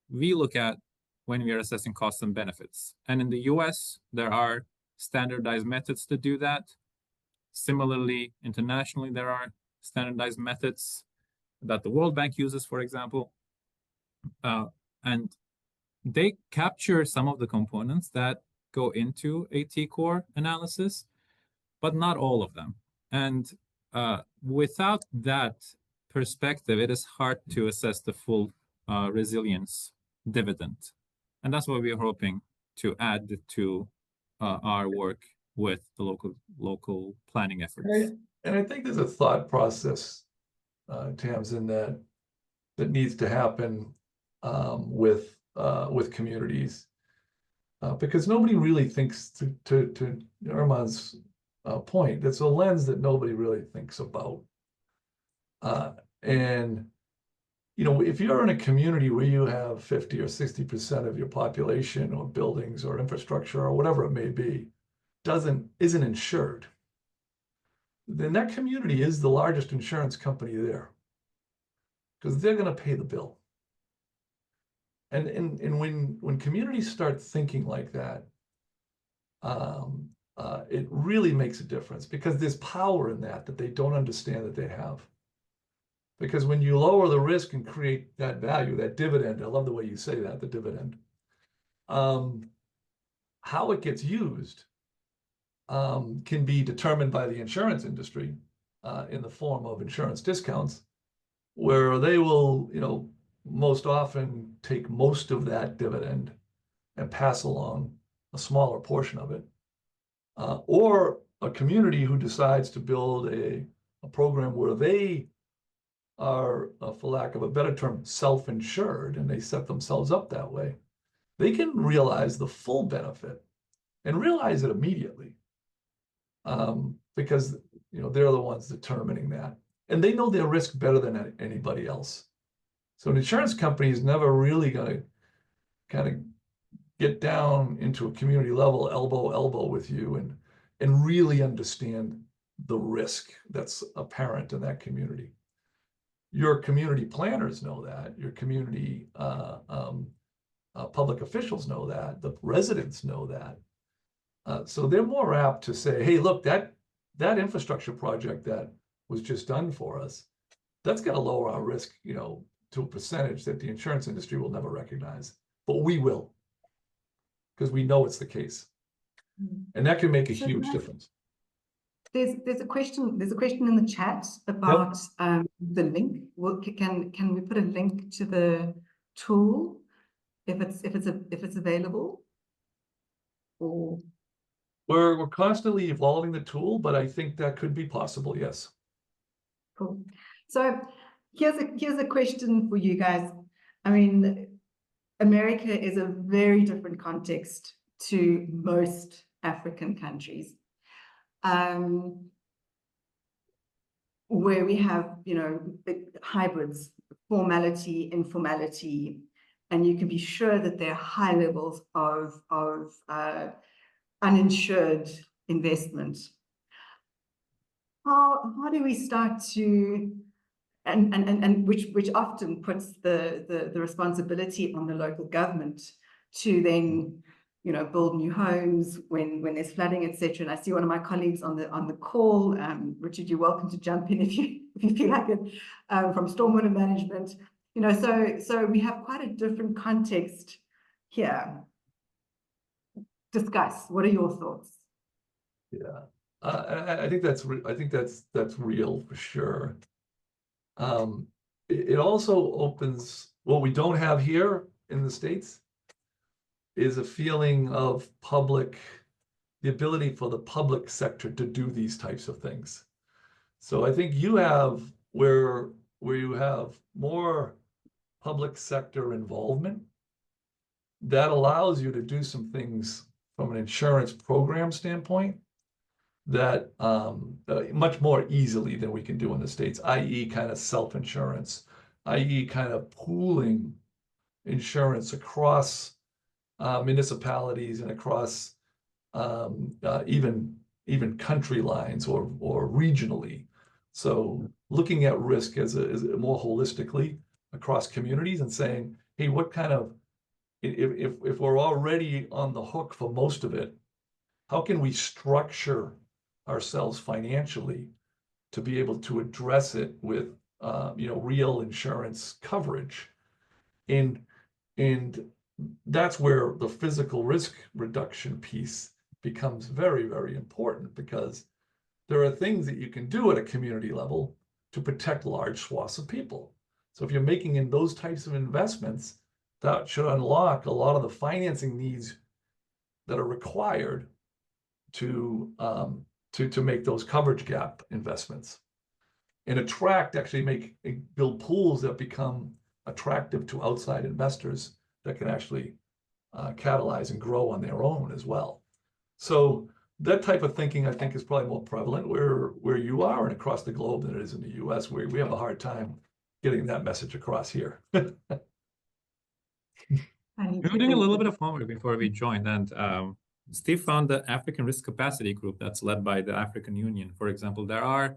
we look at when we are assessing costs and benefits. And in the US, there are standardized methods to do that. Similarly, internationally, there are standardized methods that the World Bank uses, for example. And they capture some of the components that go into a T-core analysis, but not all of them. And without that perspective, it is hard to assess the full resilience dividend. And that's what we are hoping to add to our work with the local planning efforts. And I think there's a thought process, Tamsin, that that needs to happen with communities, because nobody really thinks, to Armand's point, it's a lens that nobody really thinks about. And you know, if you're in a community where you have 50 or 60% of your population or buildings or infrastructure or whatever it may be isn't insured, then that community is the largest insurance company there, because they're going to pay the bill. And when communities start thinking like that, it really makes a difference, because there's power in that they don't understand that they have. Because when you lower the risk and create that value, that dividend, I love the way you say that, the dividend, how it gets used can be determined by the insurance industry in the form of insurance discounts, where they will, you know, most often take most of that dividend and pass along a smaller portion of it. Or a community who decides to build a program where they are, for lack of a better term, self-insured, and they set themselves up that way, they can realize the full benefit and realize it immediately, because, you know, they're the ones determining that, and they know their risk better than anybody else. So an insurance company is never really going to kind of get down into a community level, elbow with you, and really understand the risk that's apparent in that community. Your community planners know that. Your community public officials know that. The residents know that. So they're more apt to say, hey, look, that infrastructure project that was just done for us, that's going to lower our risk, you know, to a percentage that the insurance industry will never recognize, but we will, because we know it's the case. And that can make a huge difference. There's a question in the chat about the link. Can we put a link to the tool if it's available? Or we're constantly evolving the tool, but I think that could be possible, yes. Cool. So here's a question for you guys. I mean, America is a very different context to most African countries, where we have, you know, hybrids, formality, informality, and you can be sure that there are high levels of uninsured investment. How do we start to, and which often puts the responsibility on the local government to then, you know, build new homes when there's flooding, etc. And I see one of my colleagues on the call, Richard, you're welcome to jump in if you feel like it, from stormwater management. You know, so we have quite a different context here. Discuss. What are your thoughts? Yeah, I think that's real for sure. It also opens, what we don't have here in the States is a feeling of the ability for the public sector to do these types of things. So I think you have where you have more public sector involvement, that allows you to do some things from an insurance program standpoint that much more easily than we can do in the States, i.e. kind of self-insurance, i.e. kind of pooling insurance across municipalities and across even country lines or regionally. So looking at risk as more holistically across communities and saying, hey, what kind of, if we're already on the hook for most of it, how can we structure ourselves financially to be able to address it with real insurance coverage? And that's where the physical risk reduction piece becomes very, very important, because there are things that you can do at a community level to protect large swaths of people. So if you're making in those types of investments, that should unlock a lot of the financing needs that are required to make those coverage gap investments, and build pools that become attractive to outside investors that can actually catalyze and grow on their own as well. So that type of thinking, I think, is probably more prevalent where you are and across the globe than it is in the US, where we have a hard time getting that message across here. We were doing a little bit of homework before we joined, and Steve found the African Risk Capacity Group that's led by the African Union. For example, there are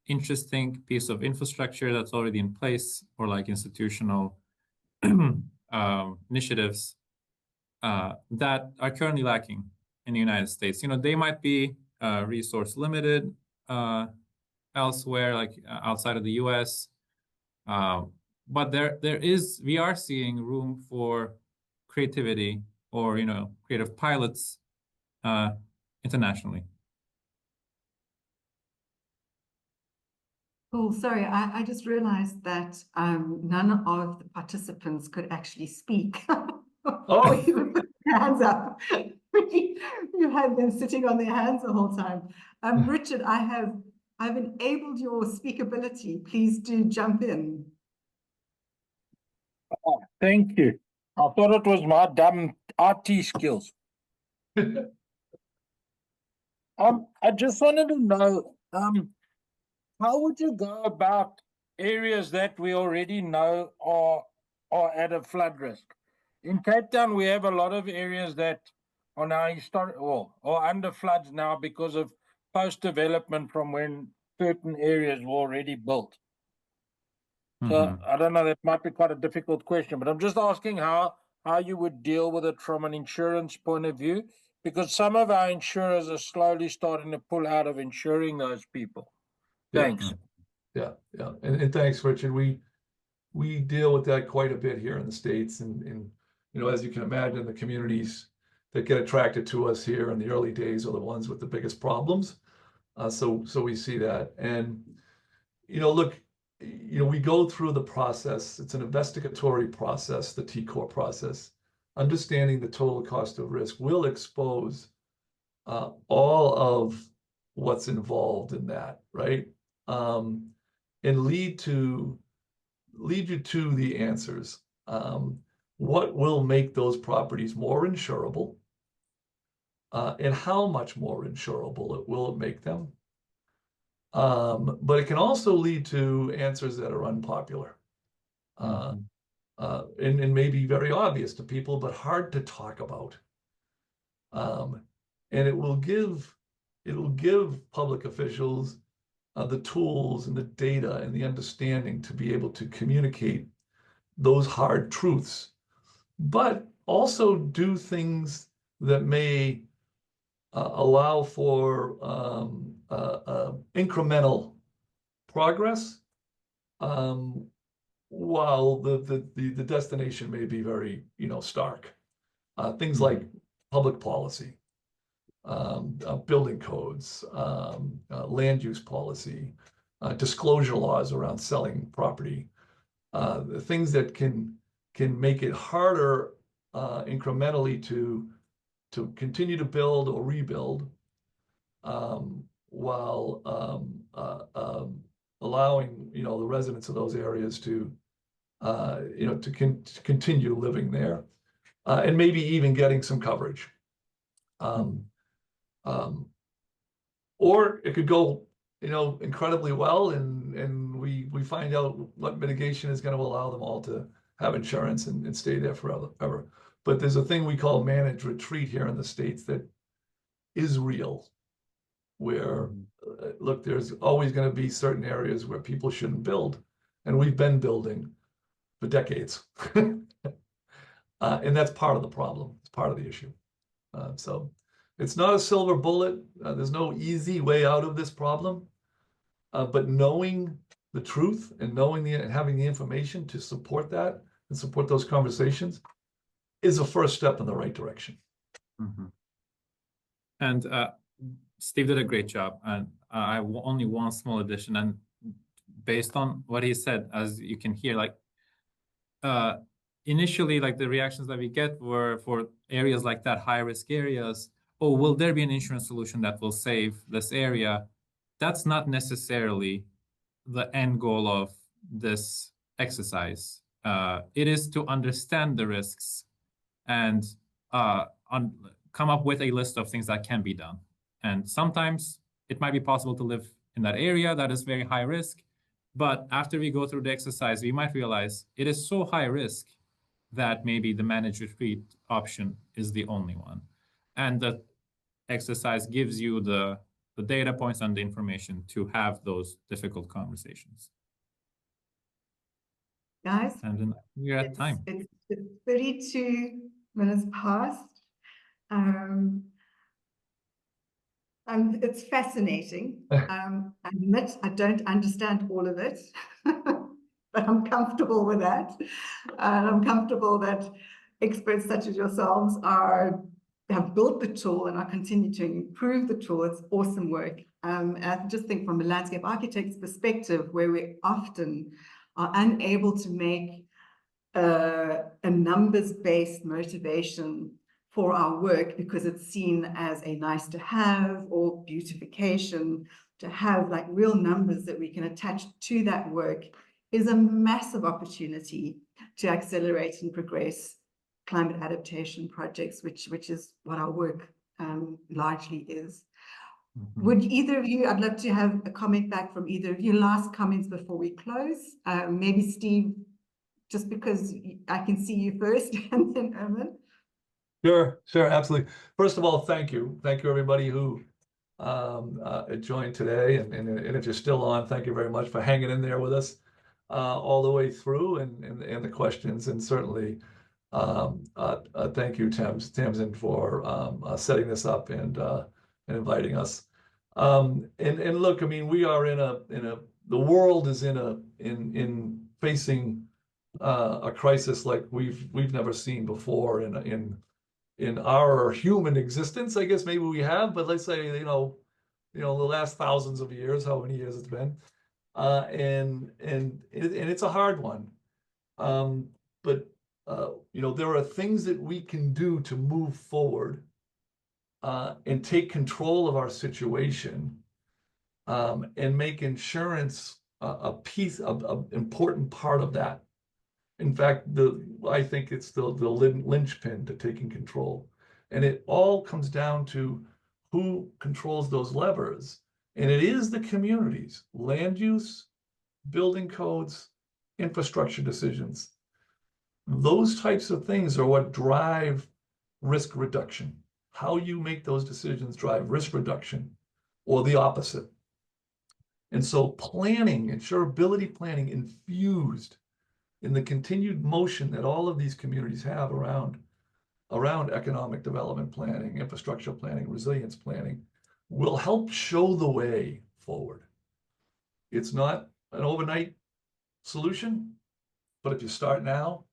interesting piece of infrastructure that's already in place, or like institutional initiatives that are currently lacking in the United States. You know, they might be resource limited elsewhere, like outside of the US. But we are seeing room for creativity or, you know, creative pilots internationally. Cool. Sorry, I just realized that none of the participants could actually speak. Oh. Or even put their hands up. You had them sitting on their hands the whole time. Richard, I've enabled your speakability. Please do jump in. Oh, thank you. I thought it was my dumb IT skills. I just wanted to know, how would you go about areas that we already know are at a flood risk? In Cape Town, we have a lot of areas that are now historic or under floods now because of post-development from when certain areas were already built. So I don't know, that might be quite a difficult question, but I'm just asking how you would deal with it from an insurance point of view, because some of our insurers are slowly starting to pull out of insuring those people. Thanks. Yeah. And thanks, Richard. We deal with that quite a bit here in the States, and you know, as you can imagine, the communities that get attracted to us here in the early days are the ones with the biggest problems. So we see that, and you know, look, you know, we go through the process. It's an investigatory process, the TCOR process. Understanding the total cost of risk will expose all of what's involved in that, right? And lead you to the answers. What will make those properties more insurable, and how much more insurable it will make them? But it can also lead to answers that are unpopular, and maybe very obvious to people, but hard to talk about. And it will give public officials the tools and the data and the understanding to be able to communicate those hard truths, but also do things that may allow for incremental progress, while the destination may be very, you know, stark. Things like public policy, building codes, land use policy, disclosure laws around selling property, things that can make it harder incrementally to continue to build or rebuild, while allowing, you know, the residents of those areas to you know, to continue living there, and maybe even getting some coverage. Or it could go, you know, incredibly well, and we find out what mitigation is going to allow them all to have insurance and stay there forever. But there's a thing we call managed retreat here in the States that is real, where look, there's always going to be certain areas where people shouldn't build, and we've been building for decades. And that's part of the problem. It's part of the issue. So it's not a silver bullet. There's no easy way out of this problem. But knowing the truth and having the information to support that and support those conversations is a first step in the right direction. And Steve did a great job. And I only one small addition. And based on what he said, as you can hear, like initially, like the reactions that we get were for areas like that, high risk areas. Oh, will there be an insurance solution that will save this area? That's not necessarily the end goal of this exercise. It is to understand the risks and come up with a list of things that can be done. And sometimes it might be possible to live in that area that is very high risk. But after we go through the exercise, we might realize it is so high risk that maybe the managed retreat option is the only one. And the exercise gives you the data points and the information to have those difficult conversations. Guys, And then we're at time. It's 32 minutes past. It's fascinating. I admit I don't understand all of it, but I'm comfortable with that. And I'm comfortable that experts such as yourselves have built the tool and are continuing to improve the tool. It's awesome work. I just think from a landscape architect's perspective, where we often are unable to make a numbers-based motivation for our work because it's seen as a nice to have or beautification, to have like real numbers that we can attach to that work is a massive opportunity to accelerate and progress climate adaptation projects, which is what our work largely is. Mm-hmm. Would either of you, I'd love to have a comment back from either of you, last comments before we close. Maybe Steve, just because I can see you first, and then Ermin. Sure, absolutely. First of all, thank you. Thank you, everybody who joined today. And if you're still on, thank you very much for hanging in there with us all the way through and the questions. And certainly, thank you, Tamsin, for setting this up and inviting us. And look, I mean, we are the world is in facing a crisis like we've never seen before in our human existence. I guess maybe we have, but let's say the last thousands of years, how many years it's been, and it's a hard one. But there are things that we can do to move forward and take control of our situation and make insurance an important part of that. In fact, I think it's the linchpin to taking control. And it all comes down to who controls those levers. And it is the communities, land use, building codes, infrastructure decisions. Those types of things are what drive risk reduction. How you make those decisions drive risk reduction or the opposite. And so planning, insurability planning infused in the continued motion that all of these communities have around economic development planning, infrastructure planning, resilience planning, will help show the way forward. It's not an overnight solution, but if you start now,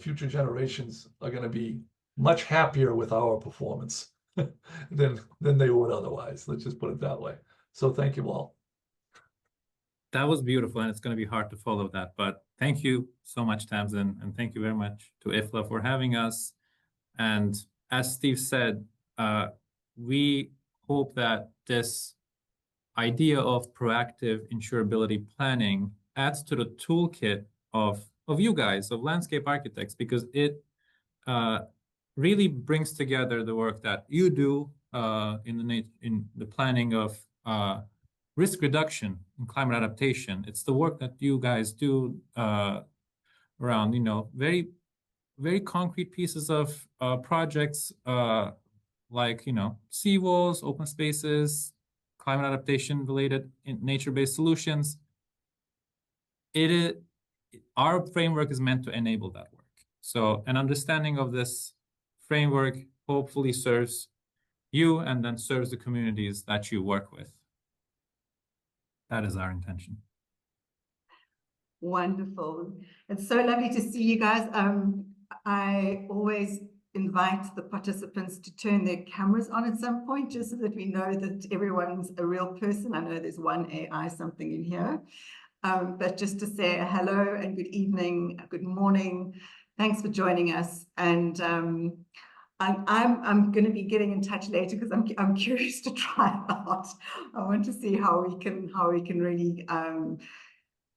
future generations are going to be much happier with our performance than they would otherwise. Let's just put it that way. So thank you all. That was beautiful, and it's going to be hard to follow that. But thank you so much, Tamsin, and thank you very much to IFLA for having us. And as Steve said, we hope that this idea of proactive insurability planning adds to the toolkit of you guys, of landscape architects, because it really brings together the work that you do in the planning of risk reduction and climate adaptation. It's the work that you guys do around, very, very concrete pieces of projects like, seawalls, open spaces, climate adaptation related nature-based solutions. Our framework is meant to enable that work. So an understanding of this framework hopefully serves you and then serves the communities that you work with. That is our intention. Wonderful. It's so lovely to see you guys. I always invite the participants to turn their cameras on at some point, just so that we know that everyone's a real person. I know there's one AI something in here, but just to say hello and good evening, good morning. Thanks for joining us. And I'm going to be getting in touch later because I'm curious to try it out. I want to see how we can really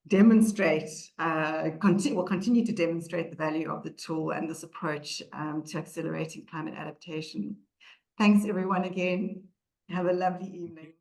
demonstrate, will continue to demonstrate the value of the tool and this approach to accelerating climate adaptation. Thanks everyone again. Have a lovely evening.